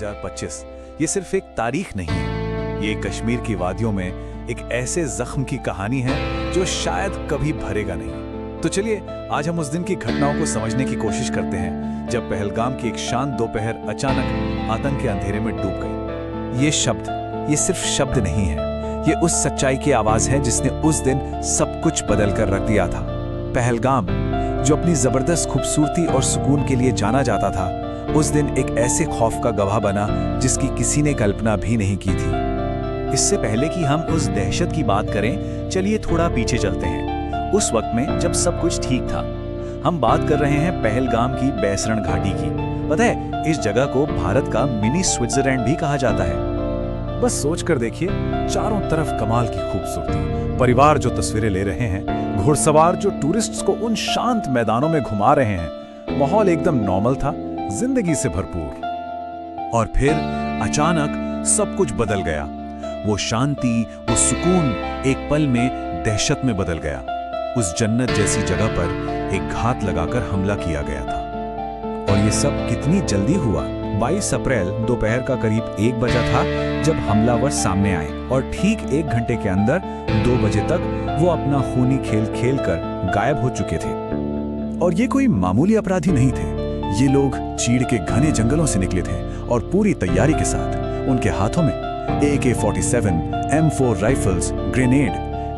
2025 ये सिर्फ एक तारीख नहीं है, ये कश्मीर की वादियों में एक ऐसे जख्म की कहानी है जो शायद कभी भरेगा नहीं। तो चलिए आज हम उस दिन की घटनाओं को समझने की कोशिश करते हैं जब पहलगाम की एक शांत दोपहर अचानक आतंक के अंधेरे में डूब गई। ये शब्द, ये सिर्फ शब्द नहीं है, ये उस सच्चाई की आवाज है जिसने उस दिन सब कुछ बदल कर रख दिया था। पहलगाम, जो अपनी जबरदस्त खूबसूरती और सुकून के लिए जाना जाता था, उस दिन एक ऐसे खौफ का गवाह बना जिसकी किसी ने कल्पना भी नहीं की थी। इससे पहले कि हम उस दहशत की बात करें, चलिए थोड़ा पीछे चलते हैं, उस वक्त में जब सब कुछ ठीक था। हम बात कर रहे हैं पहलगाम की बैसरण घाटी की। पता है, इस जगह को भारत का मिनी स्विट्जरलैंड भी कहा जाता है। बस सोच कर देखिए, चारों तरफ कमाल की खूबसूरती, परिवार जो तस्वीरें ले रहे हैं, घुड़सवार जो टूरिस्ट्स को उन शांत मैदानों में घुमा रहे हैं। माहौल एकदम नॉर्मल था, जिंदगी से भरपूर। और फिर अचानक सब कुछ बदल गया। वो शांति, वो सुकून एक पल में दहशत में बदल गया। उस जन्नत जैसी जगह पर एक घात लगाकर हमला किया गया था। और ये सब कितनी जल्दी हुआ। 22 अप्रैल दोपहर का करीब 1 बजा था जब हमलावर सामने आए, और ठीक 1 घंटे के अंदर 2 बजे तक वो अपना खूनी खेल खेल कर गायब हो चुके थे। और ये कोई मामूली अपराधी नहीं थे। ये लोग चीड़ के घने जंगलों से निकले थे और पूरी तैयारी के साथ। उनके हाथों में AK-47, M4 राइफल्स, ग्रेनेड,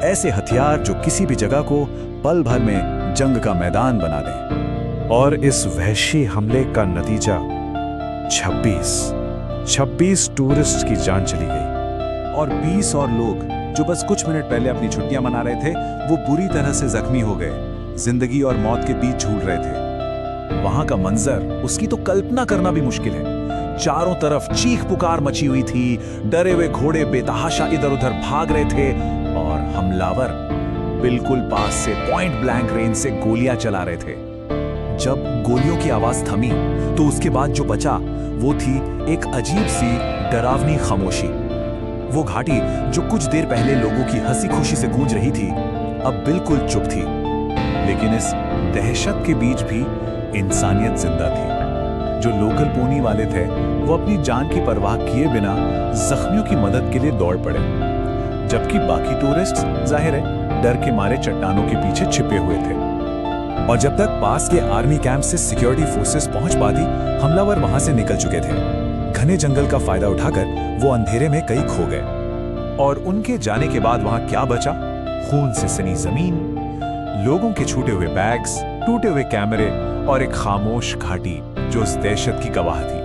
ऐसे हथियार जो किसी भी जगह को पल भर में जंग का मैदान बना दें। और इस वहशी हमले का नतीजा 26 टूरिस्ट की जान चली गई, और 20 और लोग जो बस कुछ मिनट पहले अपनी छुट्टियां मना रहे थे, वो बुरी तरह से जख्मी हो गए, जिंदगी और मौत के बीच झूल रहे थे। वहां का मंजर, उसकी तो कल्पना करना भी मुश्किल है। चारों तरफ चीख पुकार मची हुई थी, डरे हुए घोड़े बेतहाशा इधर उधर भाग रहे थे, और हमलावर बिल्कुल पास से पॉइंट ब्लैंक रेंज से गोलियां चला रहे थे। जब गोलियों की आवाज थमी तो उसके बाद जो बचा वो थी एक अजीब सी डरावनी खामोशी। वो घाटी जो कुछ देर पहले लोगों की हंसी खुशी से गूंज रही थी, अब बिल्कुल चुप थी। लेकिन इस दहशत के बीच भी इंसानियत जिंदा थी। जो लोकल पोनी वाले थे, वो अपनी जान की परवाह किए बिना जख्मियों की मदद के लिए दौड़ पड़े, जबकि बाकी टूरिस्ट जाहिर है डर के मारे चट्टानों के पीछे छिपे हुए थे। और जब तक पास के आर्मी कैंप से सिक्योरिटी फोर्सेस पहुंच पाती, हमलावर वहां से निकल चुके थे। घने जंगल का फायदा उठाकर वो अंधेरे में कहीं खो गए। और उनके जाने के बाद वहां क्या बचा? खून से सनी जमीन, लोगों के छूटे हुए बैग्स, टूटे हुए कैमरे और एक खामोश घाटी जो उस दहशत की गवाह थी।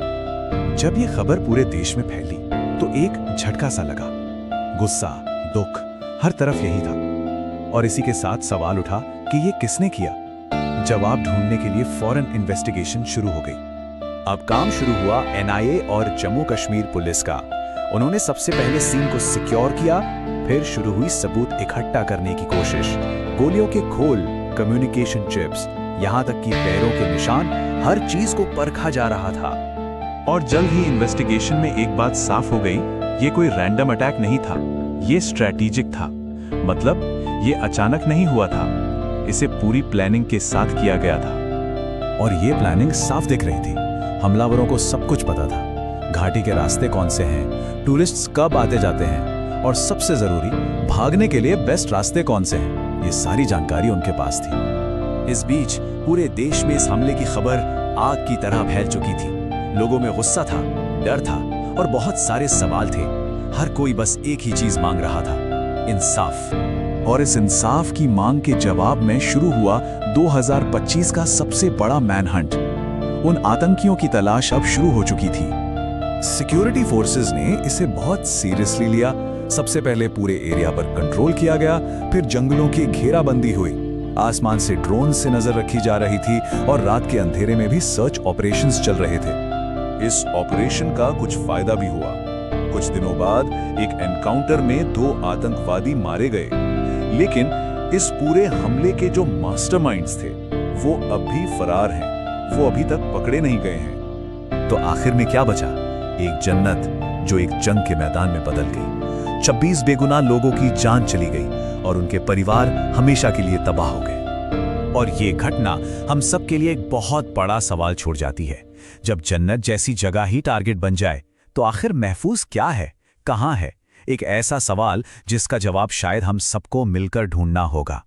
जब ये खबर पूरे देश में फैली तो एक झटका सा लगा। गुस्सा, दुख, हर तरफ यही था। और इसी के साथ सवाल उठा कि ये किसने किया। जवाब ढूंढने के लिए फौरन इन्वेस्टिगेशन शुरू हो गई। अब काम शुरू हुआ NIA और जम्मू कश्मीर पुलिस का। उन्होंने सबसे पहले सीन को सिक्योर किया, फिर शुरू हुई सबूत इकट्ठा करने की कोशिश। गोलियों के खोल, कम्युनिकेशन चिप्स, यहां तक कि पैरों के निशान, हर चीज को परखा जा रहा था। और जल्द ही इन्वेस्टिगेशन में एक बात साफ हो गई, ये कोई रैंडम अटैक नहीं था, ये स्ट्रैटेजिक था। मतलब ये अचानक नहीं हुआ था, इसे पूरी प्लानिंग के साथ किया गया था। और ये प्लानिंग साफ दिख रही थी। हमलावरों को सब कुछ पता था, घाटी के रास्ते कौन से हैं, टूरिस्ट्स कब आते जाते हैं, और सबसे जरूरी, भागने के लिए बेस्ट रास्ते कौन से हैं। ये सारी जानकारी उनके पास थी। इस बीच पूरे देश में इस हमले की खबर आग की तरह फैल चुकी थी। लोगों में गुस्सा था, डर था, और बहुत सारे सवाल थे। हर कोई बस एक ही चीज मांग रहा था, इंसाफ। और इस इंसाफ की मांग के जवाब में शुरू हुआ 2025 का सबसे बड़ा मैनहंट। उन आतंकियों की तलाश अब शुरू हो चुकी थी। सिक्योरिटी फोर्सेस ने इसे बहुत सीरियसली लिया। सबसे पहले पूरे एरिया पर कंट्रोल किया गया, फिर जंगलों की घेराबंदी हुई, आसमान से ड्रोन से नजर रखी जा रही थी, और रात के अंधेरे में भी सर्च ऑपरेशंस चल रहे थे। इस ऑपरेशन का कुछ फायदा भी हुआ। कुछ दिनों बाद एक एनकाउंटर में 2 आतंकवादी मारे गए, लेकिन इस पूरे हमले के जो मास्टरमाइंड्स थे वो अब भी फरार हैं, वो अभी तक पकड़े नहीं गए हैं। तो आखिर में क्या बचा? एक जन्नत जो एक जंग के मैदान में बदल गई। 26 बेगुनाह लोगों की जान चली गई और उनके परिवार हमेशा के लिए तबाह हो गए। और ये घटना हम सब के लिए एक बहुत बड़ा सवाल छोड़ जाती है। जब जन्नत जैसी जगह ही टारगेट बन जाए तो आखिर महफूज क्या है, कहाँ है? एक ऐसा सवाल जिसका जवाब शायद हम सबको मिलकर ढूंढना होगा।